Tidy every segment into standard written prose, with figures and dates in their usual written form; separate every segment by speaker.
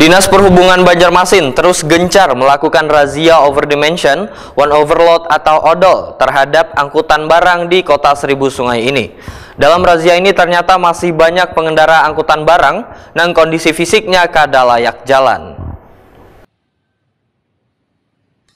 Speaker 1: Dinas Perhubungan Banjarmasin terus gencar melakukan razia overdimension, one overload atau odol terhadap angkutan barang di Kota Seribu Sungai ini. Dalam razia ini ternyata masih banyak pengendara angkutan barang yang kondisi fisiknya kada layak jalan.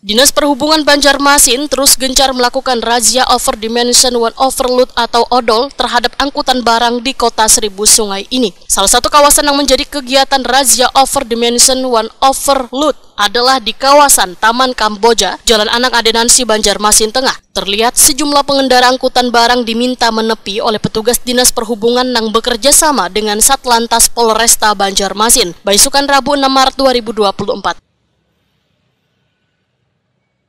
Speaker 2: Dinas Perhubungan Banjarmasin terus gencar melakukan razia overdimension one overload atau odol terhadap angkutan barang di Kota Seribu Sungai ini. Salah satu kawasan yang menjadi kegiatan razia overdimension one overload adalah di kawasan Taman Kamboja, Jalan Anak Adenansi, Banjarmasin Tengah. Terlihat sejumlah pengendara angkutan barang diminta menepi oleh petugas Dinas Perhubungan yang bekerja sama dengan Satlantas Polresta Banjarmasin, Baisukan Rabu 6 Maret 2024.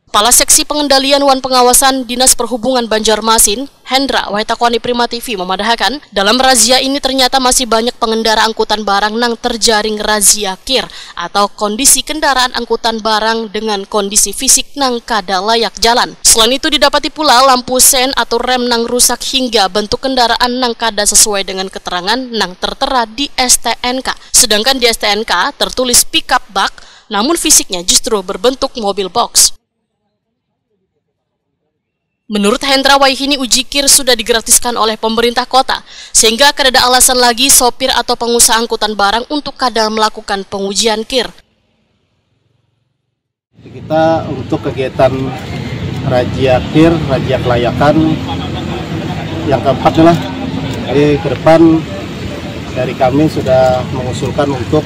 Speaker 2: Kepala Seksi Pengendalian Wan Pengawasan Dinas Perhubungan Banjarmasin, Hendra Waitakwani Prima TV memadahkan, dalam razia ini ternyata masih banyak pengendara angkutan barang yang terjaring razia KIR atau kondisi kendaraan angkutan barang dengan kondisi fisik nang kada layak jalan. Selain itu didapati pula lampu sen atau rem nang rusak hingga bentuk kendaraan nang kada sesuai dengan keterangan nang tertera di STNK. Sedangkan di STNK tertulis pickup bak, namun fisiknya justru berbentuk mobil box. Menurut Hendra Waihini, uji KIR sudah digratiskan oleh pemerintah kota, sehingga kada ada alasan lagi sopir atau pengusaha angkutan barang untuk kada melakukan pengujian KIR.
Speaker 3: Kita untuk kegiatan razia KIR, razia kelayakan yang keempatnya lah. Jadi ke depan dari kami sudah mengusulkan untuk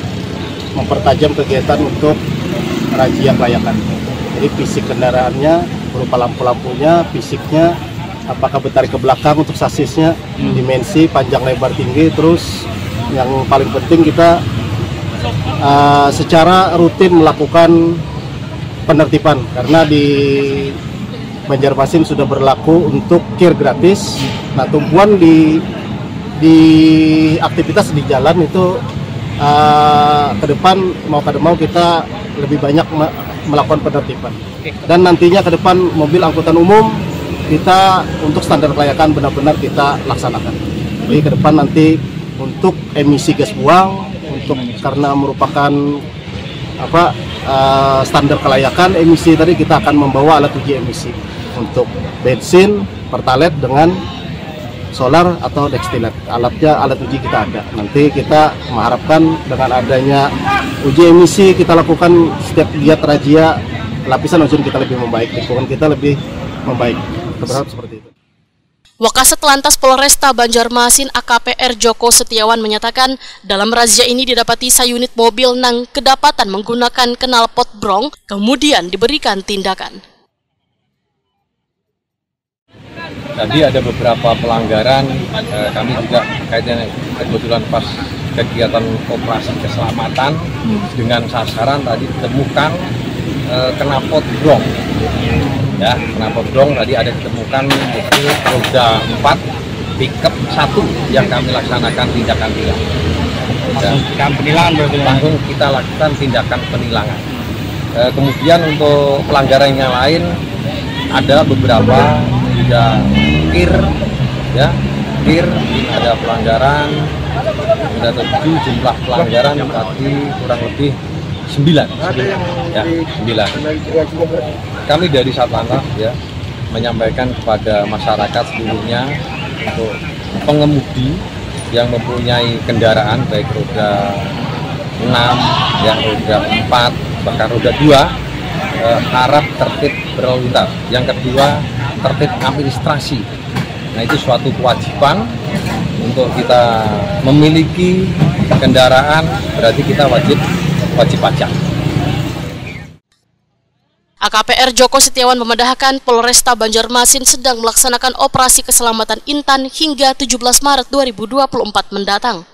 Speaker 3: mempertajam kegiatan untuk razia kelayakan. Jadi fisik kendaraannya berupa lampu-lampunya, fisiknya, apakah bertarik ke belakang untuk sasisnya, dimensi, panjang, lebar, tinggi. Terus yang paling penting kita secara rutin melakukan penertiban, karena di Banjarmasin sudah berlaku untuk KIR gratis. Nah, tumpuan di aktivitas di jalan itu ke depan mau kada mau kita lebih banyak melakukan penertiban. Dan nantinya ke depan mobil angkutan umum kita untuk standar kelayakan benar-benar kita laksanakan. Jadi ke depan nanti untuk emisi gas buang, untuk karena merupakan standar kelayakan emisi tadi, kita akan membawa alat uji emisi untuk bensin, pertalite dengan solar atau destilat. Alat uji kita ada. Nanti kita mengharapkan dengan adanya uji emisi kita lakukan setiap giat razia, lapisan ozon kita lebih membaik, lingkungan kita lebih membaik. Kita berharap seperti itu.
Speaker 2: Wakasat Lantas Polresta Banjarmasin AKPR Joko Setiawan menyatakan, dalam razia ini didapati sayunit mobil nang kedapatan menggunakan knalpot brong, kemudian diberikan tindakan.
Speaker 4: Tadi ada beberapa pelanggaran, kami juga kaitannya kebetulan pas kegiatan operasi keselamatan dengan sasaran tadi ditemukan knalpot brong. Ya, knalpot brong tadi ada ditemukan itu roda 4 pickup 1 yang kami laksanakan tindakan tilang. Langsung kita lakukan tindakan penilangan. Kemudian untuk pelanggaran yang lain ada beberapa sudah KIR, ya KIR ada pelanggaran, ada 7 jumlah pelanggaran tadi kurang lebih 9. Ya, 9. Kami dari Satlantas ya menyampaikan kepada masyarakat seluruhnya untuk pengemudi yang mempunyai kendaraan baik roda 6, ya roda 4, bahkan roda 2, harap tertib berlalu lintas. Yang kedua, tertib administrasi. Nah, itu suatu kewajiban untuk kita memiliki kendaraan, berarti kita wajib pajak.
Speaker 2: AKPR Joko Setiawan memedahkan Polresta Banjarmasin sedang melaksanakan operasi keselamatan Intan hingga 17 Maret 2024 mendatang.